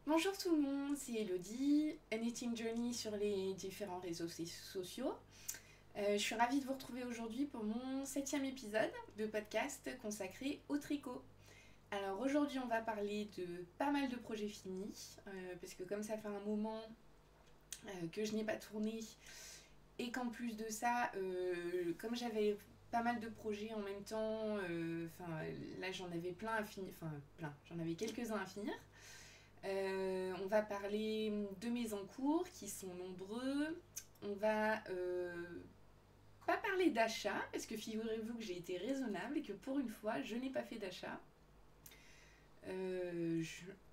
Bonjour tout le monde, c'est Elodie, Knitting Journey sur les différents réseaux sociaux. Je suis ravie de vous retrouver aujourd'hui pour mon 7e épisode de podcast consacré au tricot. Alors aujourd'hui on va parler de pas mal de projets finis, parce que comme ça fait un moment que je n'ai pas tourné, et qu'en plus de ça, comme j'avais pas mal de projets en même temps, là j'en avais plein à finir, j'en avais quelques-uns à finir. On va parler de mes encours qui sont nombreux. On va pas parler d'achat parce que figurez-vous que j'ai été raisonnable et que pour une fois je n'ai pas fait d'achat.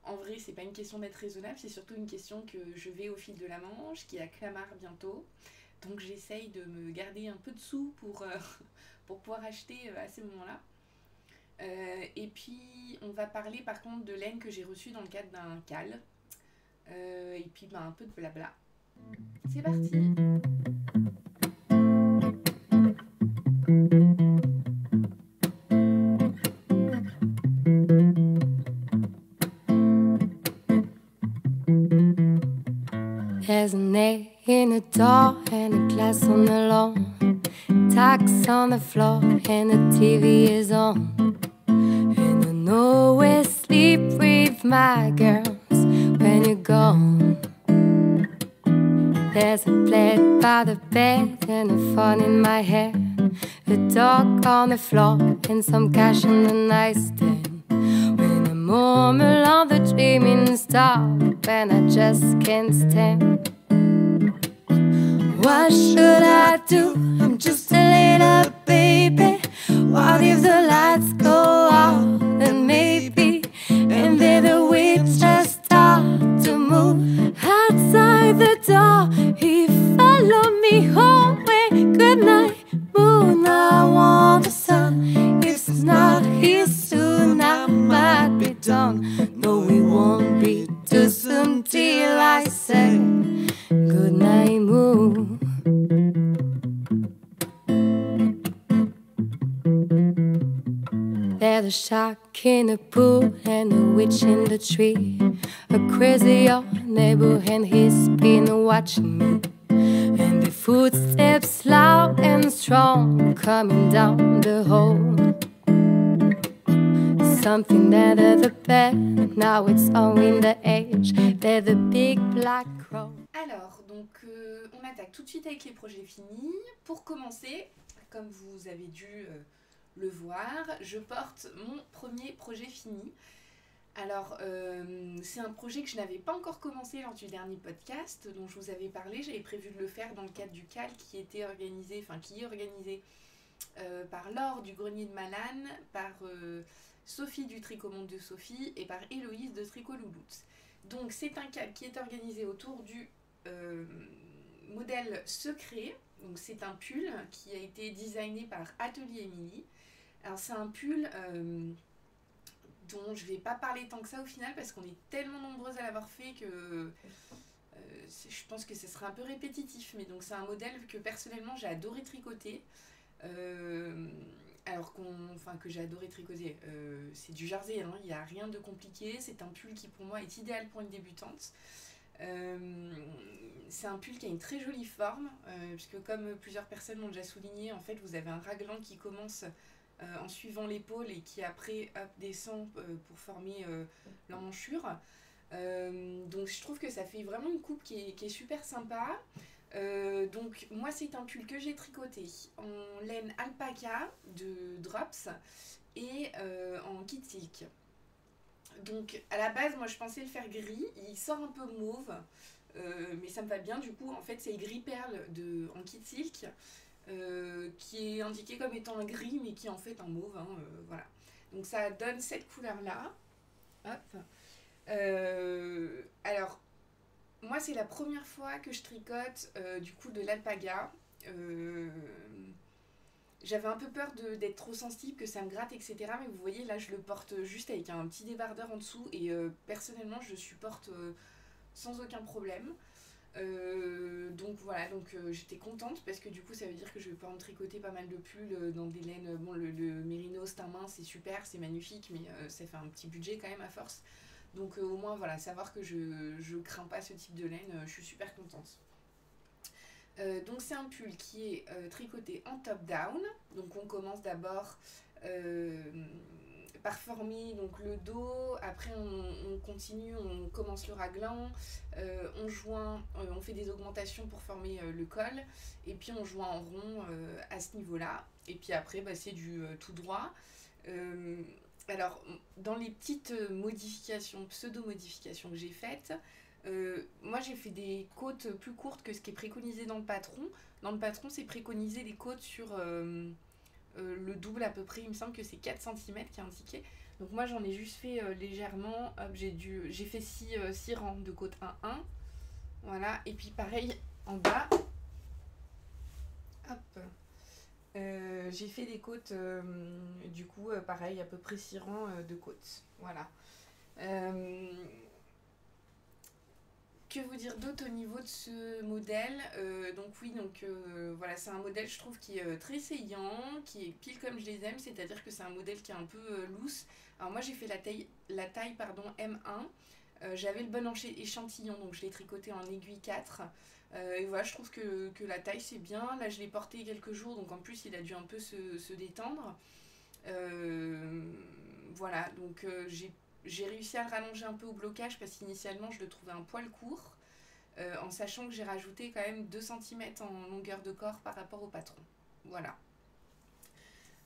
En vrai, c'est pas une question d'être raisonnable, c'est surtout une question que je vais au fil de la Manche, qui est à Clamart bientôt. Donc j'essaye de me garder un peu de sous pour pouvoir acheter à ces moments-là. Et puis on va parler par contre de laine que j'ai reçue dans le cadre d'un CAL. Et puis un peu de blabla. C'est parti. There's an egg in the door and a glass on the lawn. Tacks on the floor and the TV is on. And I know where sleep with my girls when you're gone. There's a plate by the bed and a phone in my hand. A dog on the floor and some cash on the nightstand. When I murmur on the dreaming star and I just can't stand. What should I do? I'm just a little baby. What if the lights go out? And maybe, and then the waves just start to move outside the door. He follow me home. Good night, moon. I want the sun. If it's not here soon, I might be done. No, it won't be too soon till I say good night, moon. There's a shark in the pool and a witch in the tree. A crazy old neighbor and he's been watching me. And the footsteps loud and strong coming down the hall. Something under the bed, now it's on in the age. There's a big black crow. Alors, donc on attaque tout de suite avec les projets finis. Pour commencer, comme vous avez dû le voir, je porte mon premier projet fini. Alors, c'est un projet que je n'avais pas encore commencé lors du dernier podcast dont je vous avais parlé. J'avais prévu de le faire dans le cadre du CAL qui est organisé par Laure du Grenier de Malane, par Sophie du Tricot Monde de Sophie et par Héloïse de Tricot Louloute. Donc c'est un CAL qui est organisé autour du modèle secret. Donc c'est un pull qui a été designé par Atelier Émilie. Alors c'est un pull dont je vais pas parler tant que ça au final parce qu'on est tellement nombreuses à l'avoir fait que je pense que ce sera un peu répétitif. Mais donc c'est un modèle que personnellement j'ai adoré tricoter. Que j'ai adoré tricoter. C'est du jersey, hein, il n'y a rien de compliqué. C'est un pull qui pour moi est idéal pour une débutante. C'est un pull qui a une très jolie forme, puisque comme plusieurs personnes l'ont déjà souligné, en fait vous avez un raglan qui commence en suivant l'épaule et qui après descend pour former l'emmanchure. Donc je trouve que ça fait vraiment une coupe qui est super sympa. Donc moi c'est un pull que j'ai tricoté en laine alpaca de Drops et en kit silk. Donc à la base moi je pensais le faire gris, il sort un peu mauve, mais ça me va bien. Du coup en fait c'est gris perle en kit silk qui est indiqué comme étant un gris mais qui est en fait un mauve, hein, voilà. Donc ça donne cette couleur là. Hop. Alors moi c'est la première fois que je tricote du coup de l'alpaga. J'avais un peu peur d'être trop sensible, que ça me gratte, etc. Mais vous voyez, là, je le porte juste avec un petit débardeur en dessous. Et personnellement, je supporte sans aucun problème. Donc voilà, j'étais contente parce que du coup, ça veut dire que je vais pouvoir me tricoter pas mal de pulls dans des laines. Bon, le Mérino, c'est un mince, c'est super, c'est magnifique, mais ça fait un petit budget quand même à force. Donc au moins voilà, savoir que je crains pas ce type de laine, je suis super contente. Donc c'est un pull qui est tricoté en top down. Donc on commence d'abord par former donc le dos, après on continue, on commence le raglan, on joint, on fait des augmentations pour former le col, et puis on joint en rond à ce niveau-là, et puis après bah, c'est du tout droit. Alors dans les petites modifications, pseudo-modifications que j'ai faites, moi j'ai fait des côtes plus courtes que ce qui est préconisé dans le patron. Dans le patron c'est préconisé des côtes sur le double à peu près, il me semble que c'est 4 cm qui est indiqué. Donc moi j'en ai juste fait légèrement, hop, j'ai fait 6 rangs de côte 1-1. Voilà, et puis pareil en bas, hop, j'ai fait des côtes, du coup pareil à peu près 6 rangs de côtes. Voilà. Que vous dire d'autre au niveau de ce modèle? Donc oui, donc voilà, c'est un modèle je trouve qui est très saillant, qui est pile comme je les aime, c'est-à-dire que c'est un modèle qui est un peu loose. Alors moi j'ai fait la taille pardon, M1, j'avais le bon échantillon, donc je l'ai tricoté en aiguille 4. Et voilà, je trouve que la taille c'est bien. Là je l'ai porté quelques jours, donc en plus il a dû un peu se détendre. Voilà, donc j'ai réussi à le rallonger un peu au blocage parce qu'initialement je le trouvais un poil court, en sachant que j'ai rajouté quand même 2 cm en longueur de corps par rapport au patron. Voilà.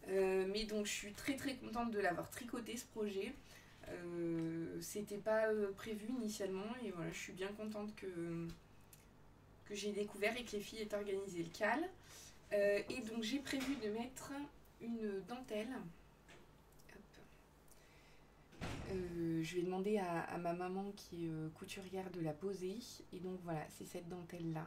Mais donc je suis très très contente de l'avoir tricoté ce projet. C'était pas prévu initialement et voilà, je suis bien contente que j'ai découvert et que les filles aient organisé le cal. Et donc j'ai prévu de mettre une dentelle. Je vais demander à ma maman qui est couturière de la poser. Et donc voilà, c'est cette dentelle là.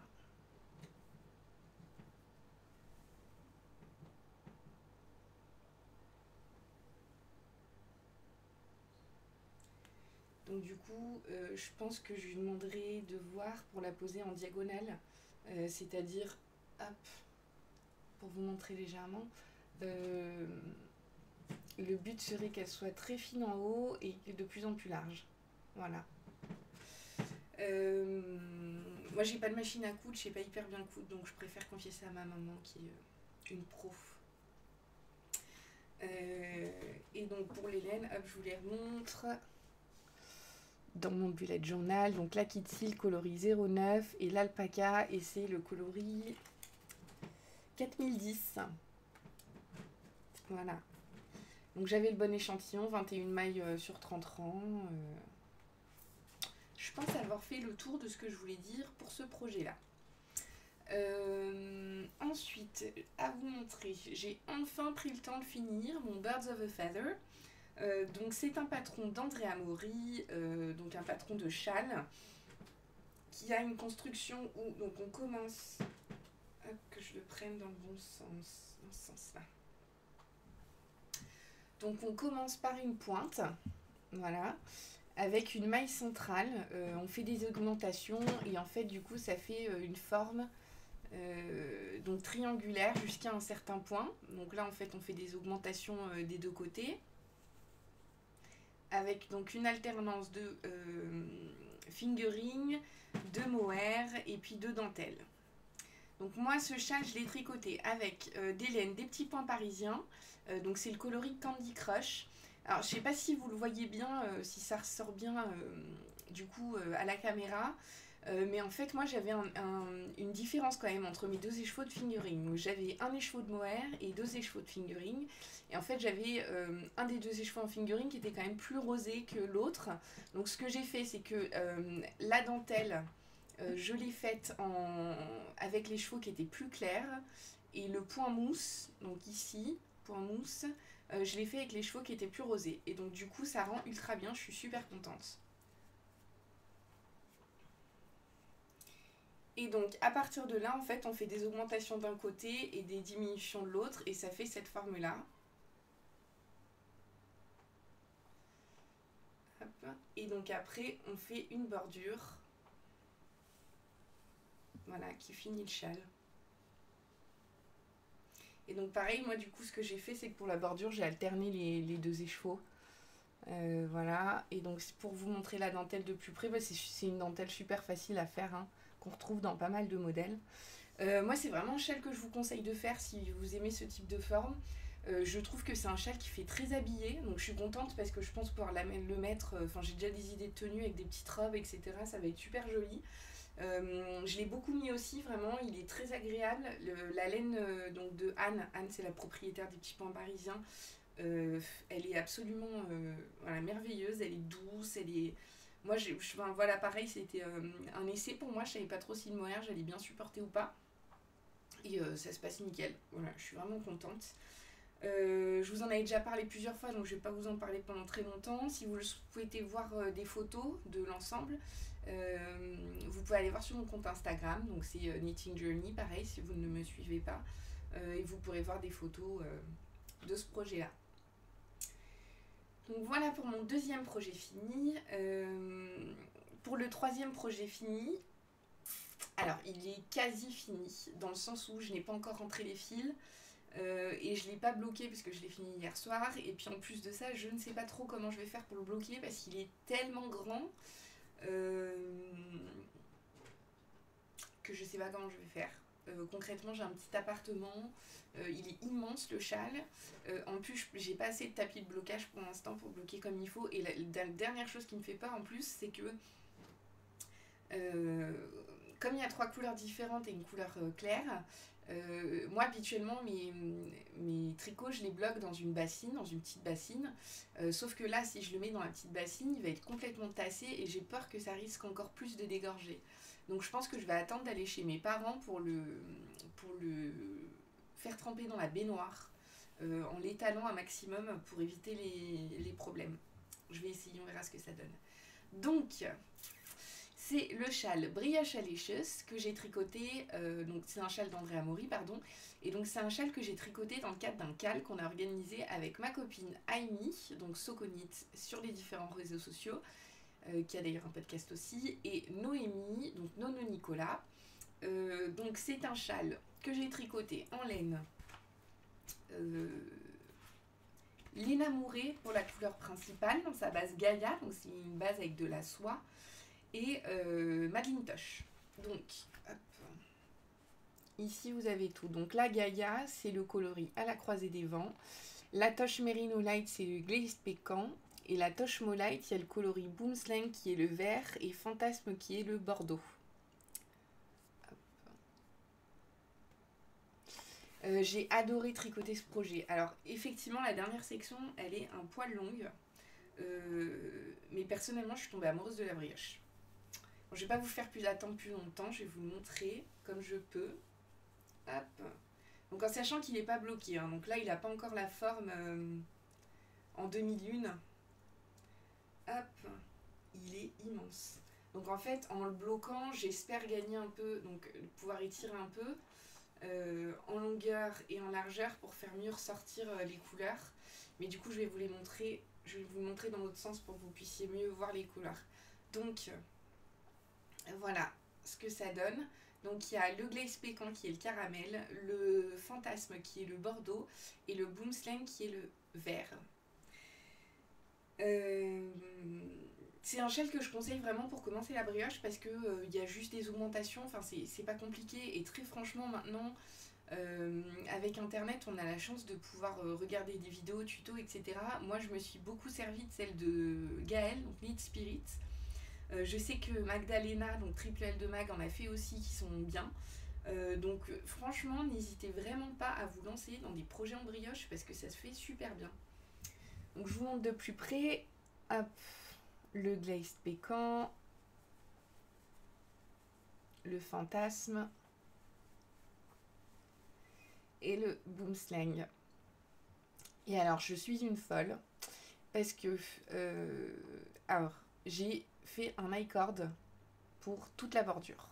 Donc du coup, je pense que je lui demanderai de voir pour la poser en diagonale. C'est-à-dire, hop, pour vous montrer légèrement, le but serait qu'elle soit très fine en haut et de plus en plus large. Voilà. Moi j'ai pas de machine à coudre, je sais pas hyper bien coudre, donc je préfère confier ça à ma maman qui est une prof. Et donc pour les laines, hop, je vous les remontre. Dans mon bullet journal, donc la Kid Silk coloris 09 et l'alpaca, et c'est le coloris 4010. Voilà. Donc j'avais le bon échantillon, 21 mailles sur 30 rangs. Je pense avoir fait le tour de ce que je voulais dire pour ce projet-là. Ensuite, à vous montrer, j'ai enfin pris le temps de finir mon Birds of a Feather. Donc c'est un patron d'Andrea Mori, donc un patron de châle, qui a une construction où donc on commence, hop, que je le prenne dans le bon sens, dans ce sens-là. Donc on commence par une pointe, voilà, avec une maille centrale, on fait des augmentations et en fait du coup ça fait une forme donc triangulaire jusqu'à un certain point. Donc là en fait on fait des augmentations des deux côtés, avec donc une alternance de fingering, de mohair et puis de dentelle. Donc moi ce châle je l'ai tricoté avec des laines, des petits points parisiens, donc c'est le coloris Candy Crush. Alors je sais pas si vous le voyez bien, si ça ressort bien du coup à la caméra, mais en fait moi j'avais une différence quand même entre mes deux écheveaux de fingering. Donc j'avais un écheveau de mohair et 2 écheveaux de fingering, et en fait j'avais un des 2 écheveaux en fingering qui était quand même plus rosé que l'autre. Donc ce que j'ai fait c'est que la dentelle, je l'ai faite avec les chevaux qui étaient plus clairs, et le point mousse, donc ici, point mousse, je l'ai fait avec les chevaux qui étaient plus rosés. Et donc du coup ça rend ultra bien, je suis super contente. Et donc à partir de là en fait on fait des augmentations d'un côté et des diminutions de l'autre, et ça fait cette forme là. Hop. Et donc après on fait une bordure, voilà, qui finit le châle. Et donc pareil, moi du coup ce que j'ai fait c'est que pour la bordure j'ai alterné les 2 écheveaux. Voilà, et donc pour vous montrer la dentelle de plus près, bah, c'est une dentelle super facile à faire, hein, qu'on retrouve dans pas mal de modèles. Moi, c'est vraiment un châle que je vous conseille de faire si vous aimez ce type de forme. Je trouve que c'est un châle qui fait très habillé, donc je suis contente parce que je pense pouvoir le mettre. Enfin, j'ai déjà des idées de tenue avec des petites robes, etc. Ça va être super joli. Je l'ai beaucoup mis aussi, vraiment, il est très agréable. La laine donc de Anne, Anne c'est la propriétaire des petits pains parisiens. Elle est absolument voilà, merveilleuse, elle est douce, elle est. Moi, enfin, voilà, pareil, c'était un essai pour moi, je savais pas trop si le mohair j'allais bien supporter ou pas. Et ça se passe nickel, voilà, je suis vraiment contente. Je vous en avais déjà parlé plusieurs fois, donc je vais pas vous en parler pendant très longtemps. Si vous souhaitez voir des photos de l'ensemble, vous pouvez aller voir sur mon compte Instagram, donc c'est Knitting Journey, pareil, si vous ne me suivez pas. Et vous pourrez voir des photos de ce projet-là. Donc voilà pour mon deuxième projet fini. Pour le troisième projet fini, alors il est quasi fini, dans le sens où je n'ai pas encore rentré les fils. Et je ne l'ai pas bloqué parce que je l'ai fini hier soir. Et puis en plus de ça, je ne sais pas trop comment je vais faire pour le bloquer parce qu'il est tellement grand que je ne sais pas comment je vais faire. Concrètement, j'ai un petit appartement, il est immense le châle. En plus, j'ai pas assez de tapis de blocage pour l'instant pour bloquer comme il faut. Et la dernière chose qui me fait peur en plus, c'est que comme il y a 3 couleurs différentes et une couleur claire, moi habituellement mes tricots je les bloque dans une bassine, dans une petite bassine, sauf que là si je le mets dans la petite bassine il va être complètement tassé et j'ai peur que ça risque encore plus de dégorger. Donc je pense que je vais attendre d'aller chez mes parents pour le faire tremper dans la baignoire en l'étalant un maximum pour éviter les problèmes. Je vais essayer, on verra ce que ça donne. Donc c'est le châle Brioche Alicious que j'ai tricoté, donc c'est un châle d'Andrea Mori, pardon, et donc c'est un châle que j'ai tricoté dans le cadre d'un cale qu'on a organisé avec ma copine Aimee, donc Soconit sur les différents réseaux sociaux, qui a d'ailleurs un podcast aussi, et Noémie, donc Nono Nicolas. Donc c'est un châle que j'ai tricoté en laine, laine amourée pour la couleur principale, dans sa base Gaïa, donc c'est une base avec de la soie, et Macintosh. Donc, hop. Ici vous avez tout. Donc la Gaïa, c'est le coloris à la croisée des vents. La Toche Merino Light, c'est le Glazed Pécan. Et la Toche Molite, il y a le coloris Boomslang qui est le vert et Fantasme qui est le bordeaux. J'ai adoré tricoter ce projet. Alors effectivement, la dernière section, elle est un poil longue. Mais personnellement, je suis tombée amoureuse de la brioche. Bon, je vais pas vous faire attendre plus longtemps, je vais vous le montrer comme je peux. Hop. Donc en sachant qu'il n'est pas bloqué, hein. Donc là il n'a pas encore la forme en demi-lune. Hop, il est immense. Donc en fait en le bloquant, j'espère gagner un peu, donc pouvoir étirer un peu en longueur et en largeur pour faire mieux ressortir les couleurs. Mais du coup je vais vous les montrer, je vais vous le montrer dans l'autre sens pour que vous puissiez mieux voir les couleurs. Donc voilà ce que ça donne. Donc il y a le glaze pécan qui est le caramel, le fantasme qui est le bordeaux et le boomslang qui est le vert. C'est un châle que je conseille vraiment pour commencer la brioche parce que y a juste des augmentations, enfin c'est pas compliqué et très franchement maintenant avec internet on a la chance de pouvoir regarder des vidéos, tutos, etc. Moi je me suis beaucoup servi de celle de Gaëlle, donc Knit Spirit. Je sais que Magdalena, donc Triple L de Mag, en a fait aussi qui sont bien. Donc franchement, n'hésitez vraiment pas à vous lancer dans des projets en brioche parce que ça se fait super bien. Donc je vous montre de plus près. Hop, le glazed pécan, le fantasme et le boomslang. Et alors, je suis une folle parce que alors j'ai fait un I-cord pour toute la bordure.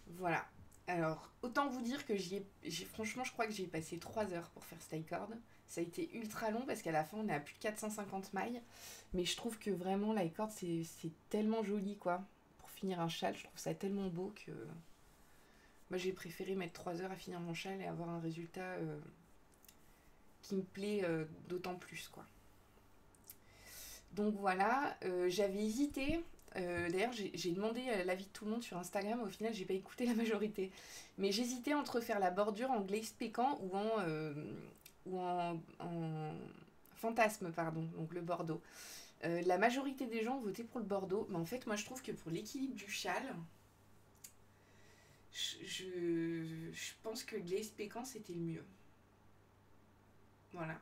Voilà. Alors, autant vous dire que franchement, je crois que j'ai passé 3 heures pour faire cet I-cord. Ça a été ultra long parce qu'à la fin, on est à plus de 450 mailles. Mais je trouve que vraiment, l'i-cord, c'est tellement joli, quoi. Pour finir un châle, je trouve ça tellement beau que... Moi, j'ai préféré mettre 3 heures à finir mon châle et avoir un résultat qui me plaît d'autant plus, quoi. Donc voilà, j'avais hésité. D'ailleurs, j'ai demandé l'avis de tout le monde sur Instagram. Au final, j'ai pas écouté la majorité. Mais j'hésitais entre faire la bordure en glaze pécan ou en fantasme, pardon, donc le bordeaux. La majorité des gens ont voté pour le bordeaux. Mais en fait, moi, je trouve que pour l'équilibre du châle, je pense que le glaze pécan, c'était le mieux. Voilà.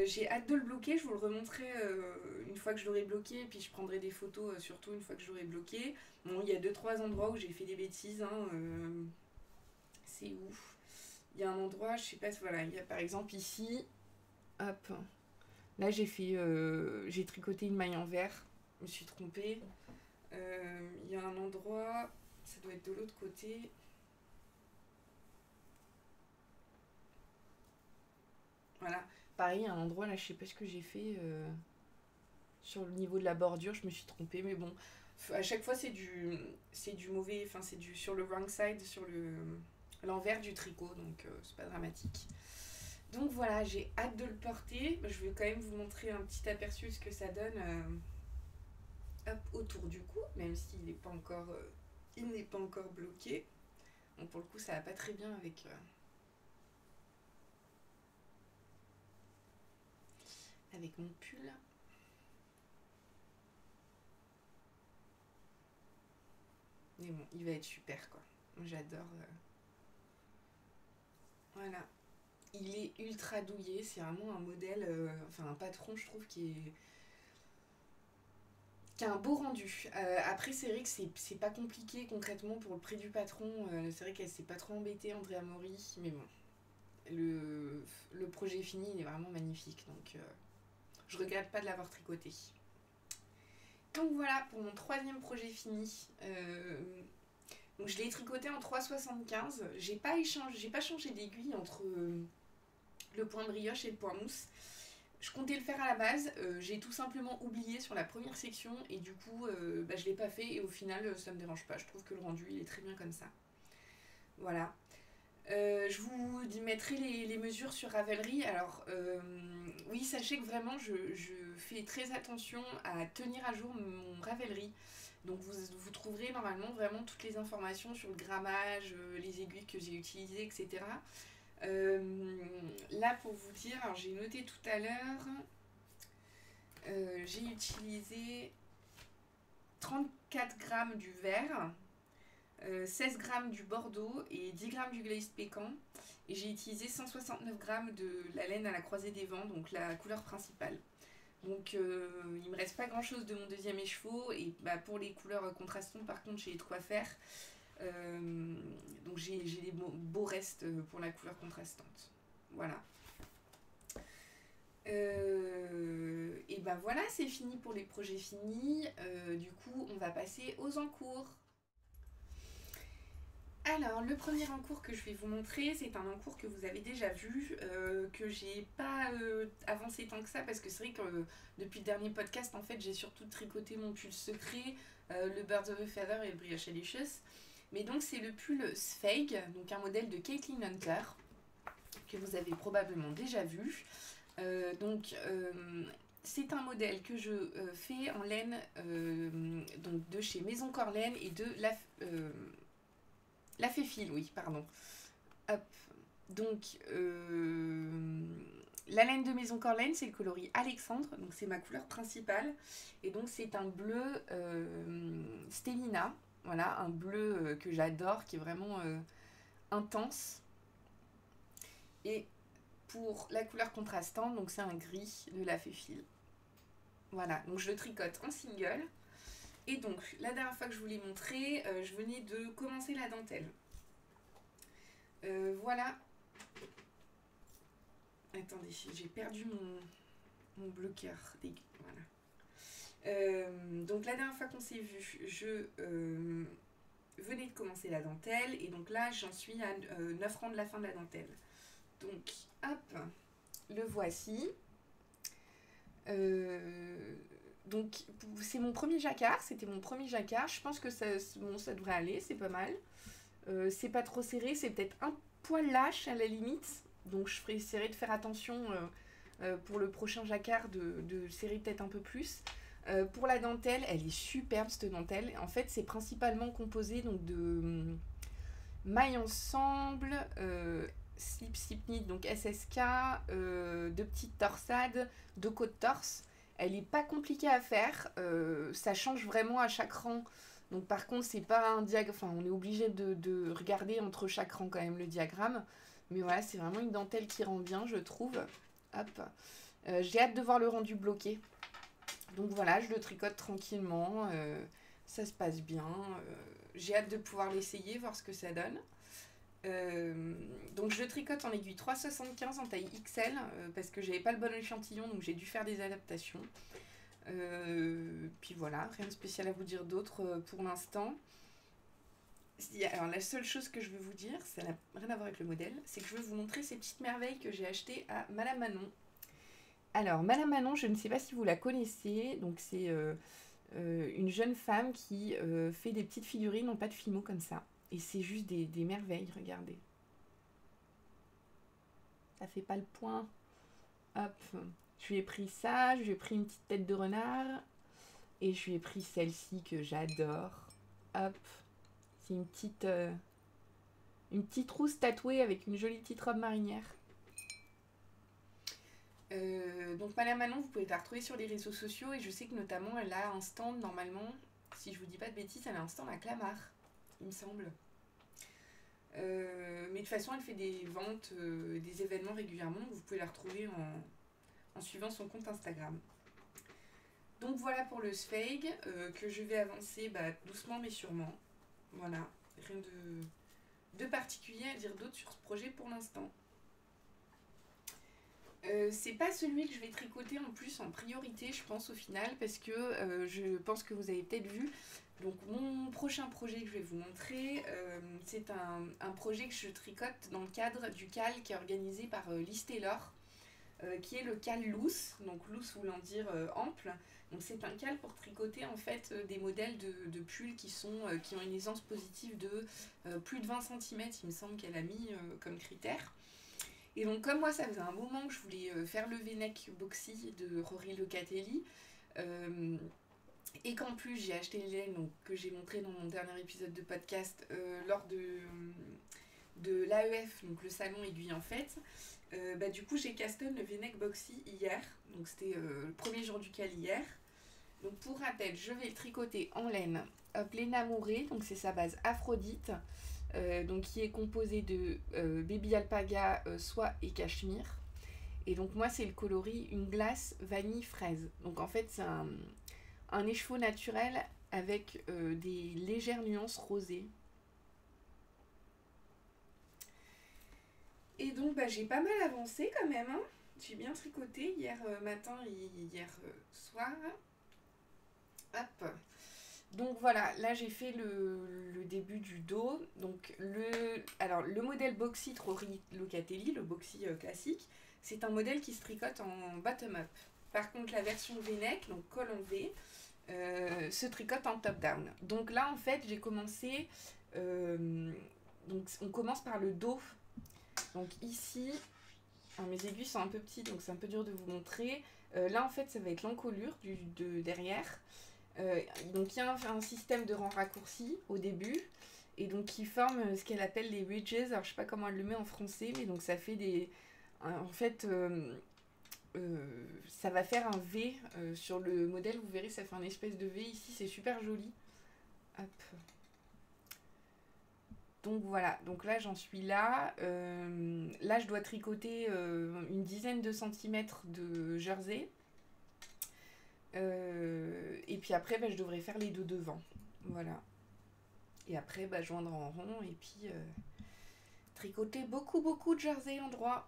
J'ai hâte de le bloquer, je vous le remontrerai une fois que je l'aurai bloqué, et puis je prendrai des photos surtout une fois que je l'aurai bloqué. Bon, il y a 2-3 endroits où j'ai fait des bêtises, hein, c'est où? Il y a un endroit, je sais pas, voilà, il y a par exemple ici, hop, là j'ai tricoté une maille en vert, je me suis trompée. Il y a un endroit, ça doit être de l'autre côté. Voilà. Pareil, un endroit là, je sais pas ce que j'ai fait sur le niveau de la bordure, je me suis trompée, mais bon, à chaque fois c'est du mauvais, enfin c'est du sur le wrong side, sur l'envers du tricot, donc c'est pas dramatique. Donc voilà, j'ai hâte de le porter. Je vais quand même vous montrer un petit aperçu de ce que ça donne hop, autour du cou, même s'il n'est pas encore, il n'est pas encore bloqué. Donc pour le coup, ça va pas très bien avec mon pull. Mais bon, il va être super quoi. J'adore. Voilà. Il est ultra douillet, c'est vraiment un modèle, enfin un patron je trouve qui a un beau rendu. Après c'est vrai que c'est pas compliqué concrètement pour le prix du patron, c'est vrai qu'elle s'est pas trop embêtée Andrea Mori, mais bon, le projet fini il est vraiment magnifique, donc je regrette pas de l'avoir tricoté. Donc voilà pour mon troisième projet fini. Donc je l'ai tricoté en 3,75. J'ai pas changé d'aiguille entre le point brioche et le point mousse. Je comptais le faire à la base, j'ai tout simplement oublié sur la première section et du coup je l'ai pas fait et au final ça me dérange pas. Je trouve que le rendu il est très bien comme ça. Voilà. Je vous mettrai les mesures sur Ravelry. Alors oui, sachez que vraiment je fais très attention à tenir à jour mon Ravelry. Donc vous trouverez normalement vraiment toutes les informations sur le grammage, les aiguilles que j'ai utilisées, etc. Là pour vous dire, alors j'ai noté tout à l'heure, j'ai utilisé 34 grammes du vert, 16 grammes du bordeaux et 10 grammes du glaze pécan. Et j'ai utilisé 169 grammes de la laine à la croisée des vents, donc la couleur principale. Donc il me reste pas grand chose de mon deuxième écheveau. Et pour les couleurs contrastantes, par contre, j'ai de quoi faire. Donc j'ai des beaux restes pour la couleur contrastante. Voilà. Et voilà, c'est fini pour les projets finis. Du coup, on va passer aux encours. Alors, le premier encours que je vais vous montrer, c'est un encours que vous avez déjà vu, que j'ai pas avancé tant que ça, parce que c'est vrai que depuis le dernier podcast, en fait, j'ai surtout tricoté mon pull secret, le Birds of a Feather et le Brioche Delicious. Mais donc, c'est le pull Sveig, donc un modèle de Caitlin Hunter, que vous avez probablement déjà vu. C'est un modèle que je fais en laine donc de chez Maison Corlaine et de la Féfile, oui, pardon. Hop. Donc, la laine de Maison Corlaine, c'est le coloris Alexandre, donc c'est ma couleur principale. Et donc, c'est un bleu Stellina, voilà, un bleu que j'adore, qui est vraiment intense. Et pour la couleur contrastante, donc c'est un gris de la Féfile. Voilà, donc je le tricote en single. Et donc, la dernière fois que je vous l'ai montré, je venais de commencer la dentelle. Voilà. Attendez, j'ai perdu mon bloqueur. Voilà. Donc, la dernière fois qu'on s'est vu, je venais de commencer la dentelle. Et donc là, j'en suis à 9 rangs de la fin de la dentelle. Donc, hop, le voici. Donc c'est mon premier jacquard, c'était mon premier jacquard, je pense que ça devrait aller, c'est pas mal. C'est pas trop serré, c'est peut-être un poil lâche à la limite, donc je ferai essayer de faire attention pour le prochain jacquard de serrer peut-être un peu plus. Pour la dentelle, elle est superbe cette dentelle. En fait, c'est principalement composé donc, de mailles ensemble, slip knit, donc SSK, de petites torsades, de côte torse. Elle n'est pas compliquée à faire, ça change vraiment à chaque rang. Donc par contre, c'est pas un diagramme, enfin on est obligé de regarder entre chaque rang quand même le diagramme. Mais voilà, c'est vraiment une dentelle qui rend bien, je trouve. Hop. J'ai hâte de voir le rendu bloqué. Donc voilà, je le tricote tranquillement, ça se passe bien. J'ai hâte de pouvoir l'essayer, voir ce que ça donne. Donc je le tricote en aiguille 3,75 en taille XL parce que j'avais pas le bon échantillon, donc j'ai dû faire des adaptations. Puis voilà, rien de spécial à vous dire d'autre pour l'instant. Alors la seule chose que je veux vous dire, ça n'a rien à voir avec le modèle, c'est que je veux vous montrer ces petites merveilles que j'ai achetées à Madame Manon. Alors Madame Manon, je ne sais pas si vous la connaissez, donc c'est une jeune femme qui fait des petites figurines en pâte fimo comme ça. Et c'est juste des merveilles, regardez. Ça fait pas le point. Hop, je lui ai pris ça, je lui ai pris une petite tête de renard. Et je lui ai pris celle-ci que j'adore. Hop, c'est une petite rousse tatouée avec une jolie petite robe marinière. Donc Madame Manon, vous pouvez la retrouver sur les réseaux sociaux. Et je sais que notamment, elle a un stand, normalement, si je vous dis pas de bêtises, elle a un stand à Clamart, il me semble. Mais de toute façon, elle fait des ventes, des événements régulièrement. Donc vous pouvez la retrouver en suivant son compte Instagram. Donc voilà pour le Zweig, que je vais avancer doucement mais sûrement. Voilà, rien de particulier à dire d'autre sur ce projet pour l'instant. C'est pas celui que je vais tricoter en plus en priorité, je pense au final, parce que je pense que vous avez peut-être vu. Donc mon prochain projet que je vais vous montrer, c'est un projet que je tricote dans le cadre du CAL qui est organisé par Liz Taylor, qui est le CAL loose, donc loose voulant dire ample. Donc c'est un CAL pour tricoter en fait des modèles de pulls qui ont une aisance positive de plus de 20 cm, il me semble qu'elle a mis comme critère. Et donc comme moi ça faisait un moment que je voulais faire le V-neck boxy de Rory Locatelli, et qu'en plus j'ai acheté les laines que j'ai montré dans mon dernier épisode de podcast lors de l'AEF, donc le salon aiguille en fait, du coup j'ai custom le V-neck boxy hier, donc c'était le premier jour du CAL hier. Donc pour rappel, je vais le tricoter en laine, laine amourée, donc c'est sa base Aphrodite, donc qui est composée de baby alpaga, soie et cachemire. Et donc moi c'est le coloris une glace vanille fraise. Donc en fait c'est un écheveau naturel avec des légères nuances rosées. Et donc j'ai pas mal avancé quand même, hein. J'ai bien tricoté hier matin et hier soir. Hop. Donc voilà, là j'ai fait le début du dos. Donc le modèle boxy Rory Locatelli, le boxy classique, c'est un modèle qui se tricote en bottom-up. Par contre la version V-neck, donc col en V, se tricote en top-down. Donc là en fait j'ai commencé, donc on commence par le dos. Donc ici, mes aiguilles sont un peu petites donc c'est un peu dur de vous montrer. Là en fait ça va être l'encolure de derrière. Donc il y a un système de rang raccourci au début et donc qui forme ce qu'elle appelle les ridges. Alors je sais pas comment elle le met en français, mais donc ça fait des, en fait ça va faire un V sur le modèle, vous verrez ça fait un espèce de V ici, c'est super joli. Hop. Donc voilà, donc là j'en suis là. Là je dois tricoter une dizaine de centimètres de jersey. Et puis après je devrais faire les deux devant, voilà, et après joindre en rond et puis tricoter beaucoup de jersey en droit.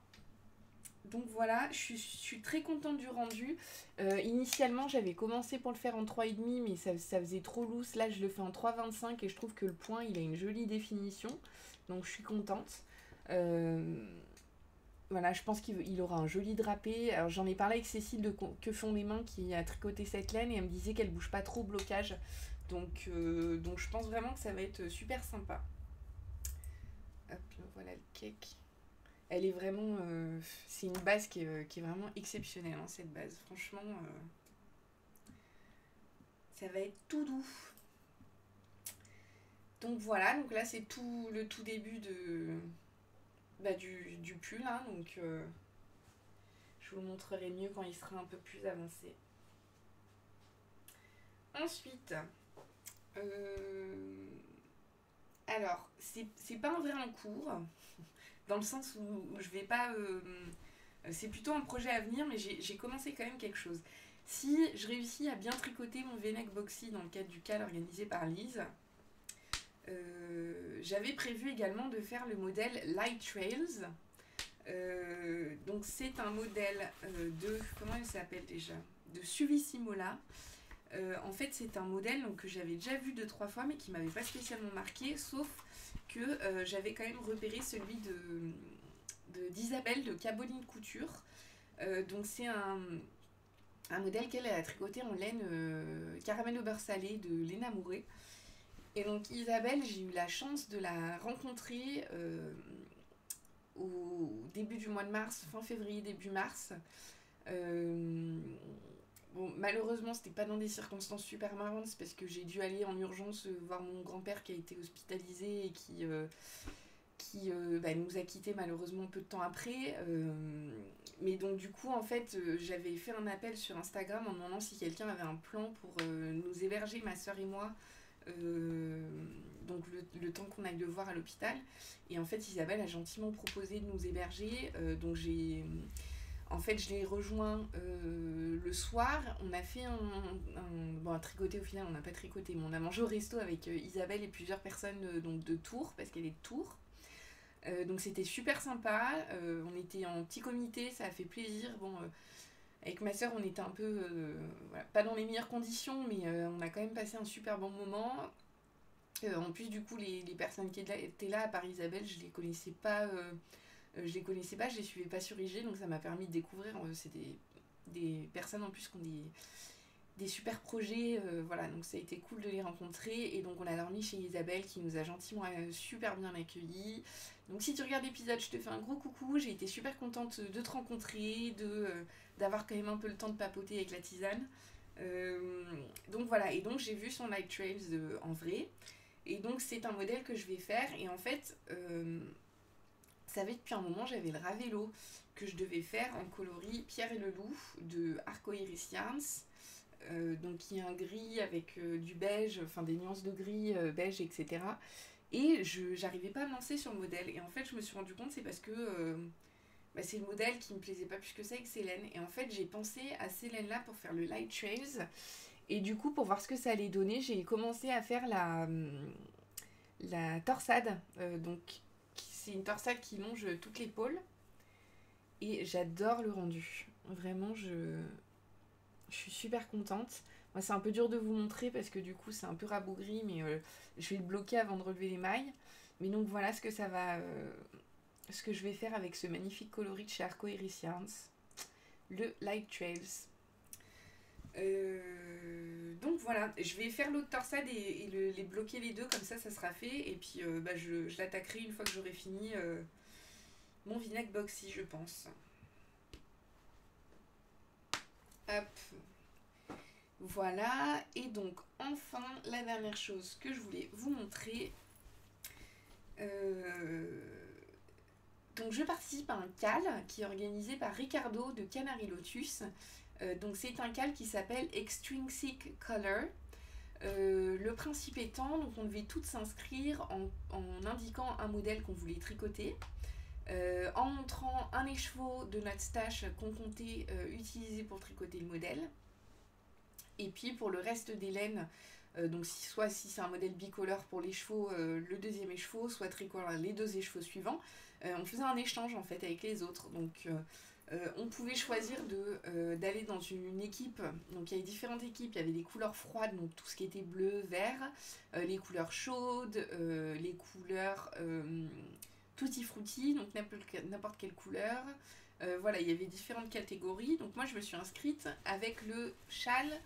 Donc voilà, je suis très contente du rendu. Initialement j'avais commencé pour le faire en 3,5 mais ça faisait trop loose. Là je le fais en 3,25 et je trouve que le point il a une jolie définition, donc je suis contente. Voilà, je pense qu'il aura un joli drapé. Alors j'en ai parlé avec Cécile de Que font les mains qui a tricoté cette laine et elle me disait qu'elle bouge pas trop au blocage. Donc je pense vraiment que ça va être super sympa. Hop, voilà le cake. Elle est vraiment... c'est une base qui est vraiment exceptionnelle, hein, cette base. Franchement, ça va être tout doux. Donc voilà, donc là c'est tout le tout début du pull, hein, donc je vous le montrerai mieux quand il sera un peu plus avancé. Ensuite, alors c'est pas un vrai en cours, dans le sens où je vais pas... c'est plutôt un projet à venir, mais j'ai commencé quand même quelque chose. Si je réussis à bien tricoter mon v-neck boxy dans le cadre du CAL organisé par Lise, j'avais prévu également de faire le modèle Light Trails. Donc c'est un modèle de... Comment il s'appelle déjà? De Suvissimola. En fait c'est un modèle donc, que j'avais déjà vu 2-3 fois mais qui m'avait pas spécialement marqué, sauf que j'avais quand même repéré celui d'Isabelle de Caboline Couture. Donc c'est un modèle qu'elle a tricoté en laine caramel au beurre salé de Léna Mouret. Et donc Isabelle, j'ai eu la chance de la rencontrer au début du mois de mars, fin février, début mars. Bon, malheureusement, c'était pas dans des circonstances super marrantes, c'est parce que j'ai dû aller en urgence voir mon grand-père qui a été hospitalisé et qui nous a quittés malheureusement peu de temps après. Mais donc du coup, en fait, j'avais fait un appel sur Instagram en demandant si quelqu'un avait un plan pour nous héberger, ma soeur et moi, donc le temps qu'on aille le voir à l'hôpital. Et en fait Isabelle a gentiment proposé de nous héberger, donc je l'ai rejoint le soir. On a fait un tricoté, au final on n'a pas tricoté, mais on a mangé au resto avec Isabelle et plusieurs personnes donc de Tours, parce qu'elle est de Tours. Donc c'était super sympa, on était en petit comité, ça a fait plaisir. Avec ma soeur, on était un peu, pas dans les meilleures conditions, mais on a quand même passé un super bon moment. En plus, du coup, les personnes qui étaient là, à part Isabelle, je les connaissais pas, je les suivais pas sur IG, donc ça m'a permis de découvrir. C'est des personnes en plus qui ont des super projets, voilà, donc ça a été cool de les rencontrer. Et donc on a dormi chez Isabelle qui nous a gentiment super bien accueillis. Donc si tu regardes l'épisode, je te fais un gros coucou, j'ai été super contente de te rencontrer, d'avoir quand même un peu le temps de papoter avec la tisane. Donc voilà, et donc j'ai vu son Light Trails en vrai, et donc c'est un modèle que je vais faire. Et en fait, ça fait depuis un moment, j'avais le Ravello que je devais faire en coloris Pierre et le Loup de Arcoiris Yarns. Donc qui est un gris avec du beige, enfin des nuances de gris, beige, etc. Et j'arrivais pas à me lancer sur le modèle. Et en fait, je me suis rendu compte, c'est parce que c'est le modèle qui me plaisait pas plus que ça avec ces laines. Et en fait, j'ai pensé à ces laines-là pour faire le Light Trails. Et du coup, pour voir ce que ça allait donner, j'ai commencé à faire la torsade. Donc, c'est une torsade qui longe toute l'épaule. Et j'adore le rendu. Vraiment, je suis super contente. Moi, c'est un peu dur de vous montrer parce que du coup, c'est un peu rabougri, mais je vais le bloquer avant de relever les mailles. Mais donc, voilà ce que ce que je vais faire avec ce magnifique coloris de chez Arcoiris Yarns, le Light Trails. Donc voilà, je vais faire l'autre torsade et les bloquer les deux, comme ça sera fait. Et puis je l'attaquerai une fois que j'aurai fini mon v-neck boxy, je pense. Hop. Voilà, et donc enfin la dernière chose que je voulais vous montrer. Donc je participe à un CAL qui est organisé par Ricardo de Canary Lotus. Donc c'est un CAL qui s'appelle Extrinsic Color. Le principe étant, donc on devait toutes s'inscrire en indiquant un modèle qu'on voulait tricoter, en montrant un écheveau de notre stache qu'on comptait utiliser pour tricoter le modèle. Et puis pour le reste des laines, donc soit si c'est un modèle bicolore pour l'écheveau, le deuxième écheveau, soit tricolore les deux écheveaux suivants, on faisait un échange en fait avec les autres. Donc on pouvait choisir d'aller dans une équipe. Donc il y avait différentes équipes, il y avait des couleurs froides, donc tout ce qui était bleu, vert, les couleurs chaudes, les couleurs tutti frutti, donc n'importe quelle couleur. Voilà, il y avait différentes catégories. Donc moi je me suis inscrite avec le châle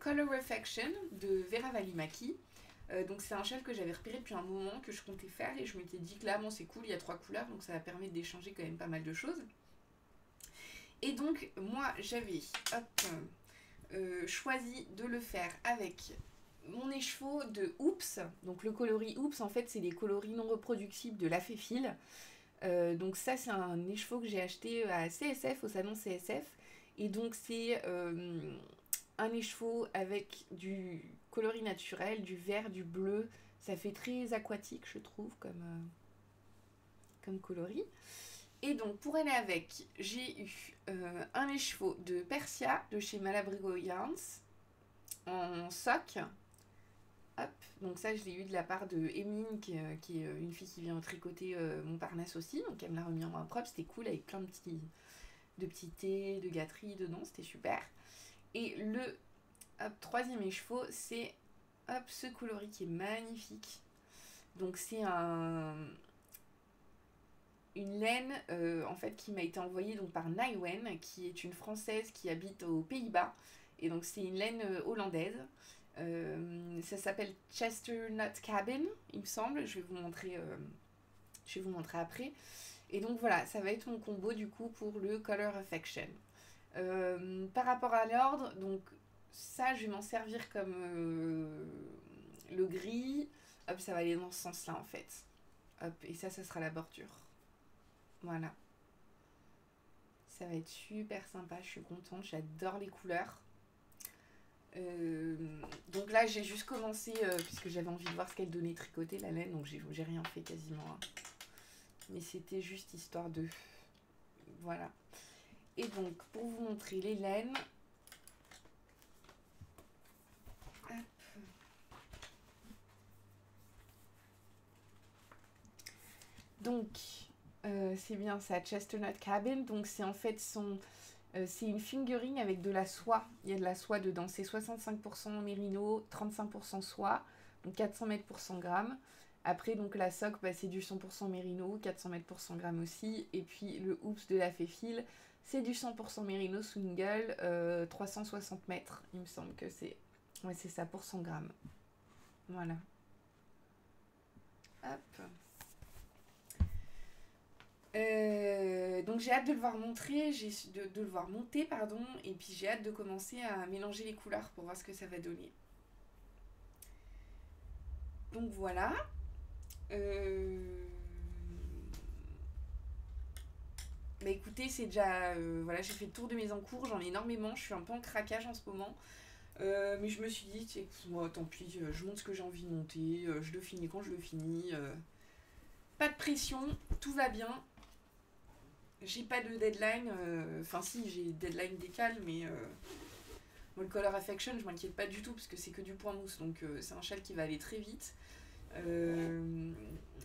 Color Affection de Vera Valimaki. Donc c'est un châle que j'avais repéré depuis un moment, que je comptais faire, et je m'étais dit que là, bon c'est cool, il y a 3 couleurs, donc ça va permettre d'échanger quand même pas mal de choses. Et donc moi j'avais choisi de le faire avec mon écheveau de Oops. Donc le coloris Oops, en fait c'est les coloris non reproductibles de la Féfile. Donc ça c'est un écheveau que j'ai acheté à CSF, au salon CSF. Et donc c'est un écheveau avec du coloris naturel, du vert, du bleu. Ça fait très aquatique je trouve comme coloris. Et donc pour aller avec, j'ai eu un écheveau de Persia de chez Malabrigo Yarns en sock. Hop, donc ça je l'ai eu de la part de Emeline qui est une fille qui vient tricoter Montparnasse aussi, donc elle me l'a remis en main propre, c'était cool avec plein de petits thés, de gâteries dedans, c'était super. Et le troisième écheveau, c'est ce coloris qui est magnifique. Donc c'est une laine en fait qui m'a été envoyée donc par Naiwen, qui est une Française qui habite aux Pays-Bas. Et donc c'est une laine hollandaise. Ça s'appelle Chestnut Cabin, il me semble. Je vais vous montrer après. Et donc voilà, ça va être mon combo du coup pour le Color Affection. Par rapport à l'ordre, donc ça je vais m'en servir comme le gris. Hop, ça va aller dans ce sens-là en fait. Hop, et ça sera la bordure. Voilà. Ça va être super sympa, je suis contente, j'adore les couleurs. Donc là j'ai juste commencé puisque j'avais envie de voir ce qu'elle donnait tricoter la laine, donc j'ai rien fait quasiment hein. Mais c'était juste histoire de voilà. Et donc pour vous montrer les laines, hop. Donc c'est bien ça, Chestnut Cabin, donc c'est en fait c'est une fingering avec de la soie. Il y a de la soie dedans. C'est 65% mérino, 35% soie. Donc 400 mètres pour 100 grammes. Après, donc la sock, c'est du 100% mérino, 400 mètres pour 100 grammes aussi. Et puis le Oops de la Féfile, c'est du 100% mérino swingle, 360 mètres. Il me semble que c'est... Ouais, c'est ça, pour 100 grammes. Voilà. Hop. Donc j'ai hâte de le voir montrer, de le voir monter, pardon, et puis j'ai hâte de commencer à mélanger les couleurs pour voir ce que ça va donner. Donc voilà. Bah écoutez, c'est déjà... voilà, j'ai fait le tour de mes encours, j'en ai énormément, je suis un peu en craquage en ce moment. Mais je me suis dit, moi tant pis, je monte ce que j'ai envie de monter, je le finis quand je le finis. Pas de pression, tout va bien. J'ai pas de deadline, enfin si j'ai deadline décale, mais moi, le Color Affection je m'inquiète pas du tout parce que c'est que du point mousse, donc c'est un châle qui va aller très vite. Le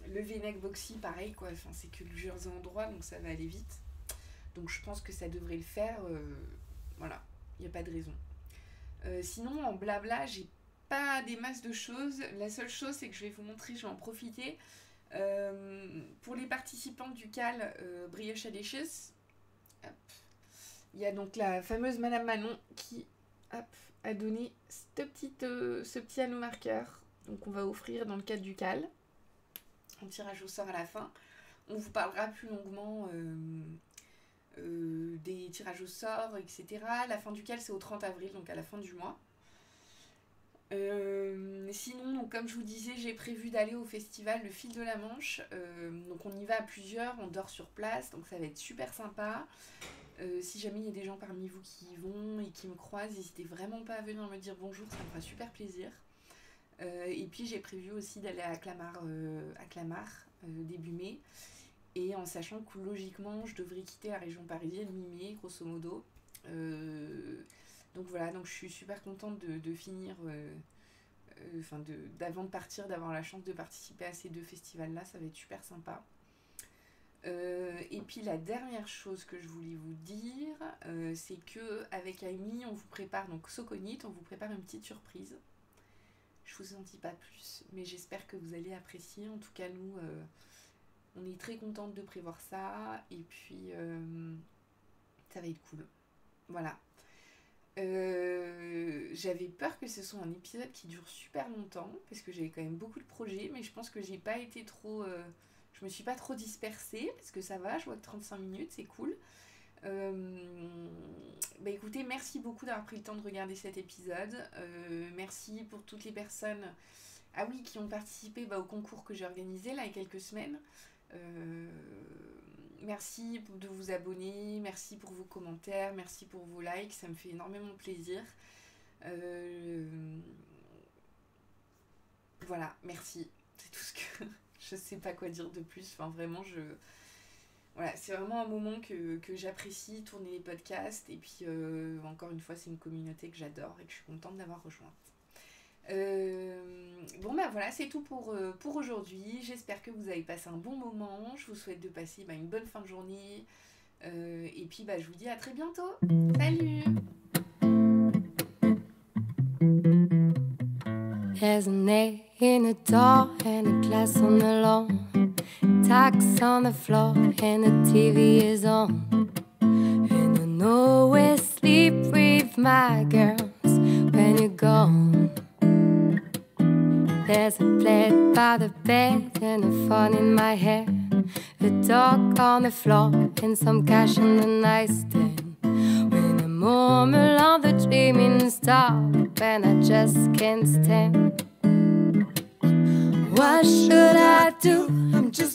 V-neck boxy pareil quoi, enfin, c'est que le jersey en droit donc ça va aller vite. Donc je pense que ça devrait le faire, voilà, il n'y a pas de raison. Sinon en blabla j'ai pas des masses de choses, la seule chose c'est que je vais vous montrer, je vais en profiter. Pour les participants du CAL Brioche Delicious, il y a donc la fameuse Madame Manon qui a donné ce petit anneau marqueur. Donc on va offrir dans le cadre du CAL, en tirage au sort à la fin. On vous parlera plus longuement des tirages au sort, etc. La fin du CAL c'est au 30 avril, donc à la fin du mois. Sinon, donc, comme je vous disais, j'ai prévu d'aller au festival Le Fil de la Manche. Donc on y va à plusieurs, on dort sur place, donc ça va être super sympa. Si jamais il y a des gens parmi vous qui y vont et qui me croisent, n'hésitez vraiment pas à venir me dire bonjour, ça me fera super plaisir. Et puis j'ai prévu aussi d'aller à Clamart, début mai. Et en sachant que logiquement, je devrais quitter la région parisienne mi-mai, grosso modo. Donc voilà, donc je suis super contente de finir, d'avant de partir, d'avoir la chance de participer à ces 2 festivals-là, ça va être super sympa. Et puis la dernière chose que je voulais vous dire, c'est que avec Amy, on vous prépare, donc Soconit, on vous prépare une petite surprise. Je vous en dis pas plus, mais j'espère que vous allez apprécier. En tout cas, nous, on est très contente de prévoir ça, et puis ça va être cool. Voilà. J'avais peur que ce soit un épisode qui dure super longtemps parce que j'avais quand même beaucoup de projets, mais je pense que j'ai pas été trop... je me suis pas trop dispersée parce que ça va, je vois que 35 minutes, c'est cool. Bah écoutez, merci beaucoup d'avoir pris le temps de regarder cet épisode. Merci pour toutes les personnes qui ont participé au concours que j'ai organisé là il y a quelques semaines. Merci de vous abonner, merci pour vos commentaires, merci pour vos likes, ça me fait énormément plaisir. Voilà, merci. C'est tout ce que... je sais pas quoi dire de plus. Enfin, vraiment, voilà, c'est vraiment un moment que j'apprécie, tourner les podcasts. Et puis, encore une fois, c'est une communauté que j'adore et que je suis contente d'avoir rejointe. Bon, voilà, c'est tout pour aujourd'hui. J'espère que vous avez passé un bon moment. Je vous souhaite de passer une bonne fin de journée. Et puis, je vous dis à très bientôt. Salut! There's an A in the door and a glass on the lawn. Tacks on the floor and the TV is on. And I know where sleep with my girls when you're gone. There's a plate by the bed and a phone in my hand. A dog on the floor and some cash on the nightstand. When I murmur on the dreaming star, when I just can't stand. What should I do? I'm just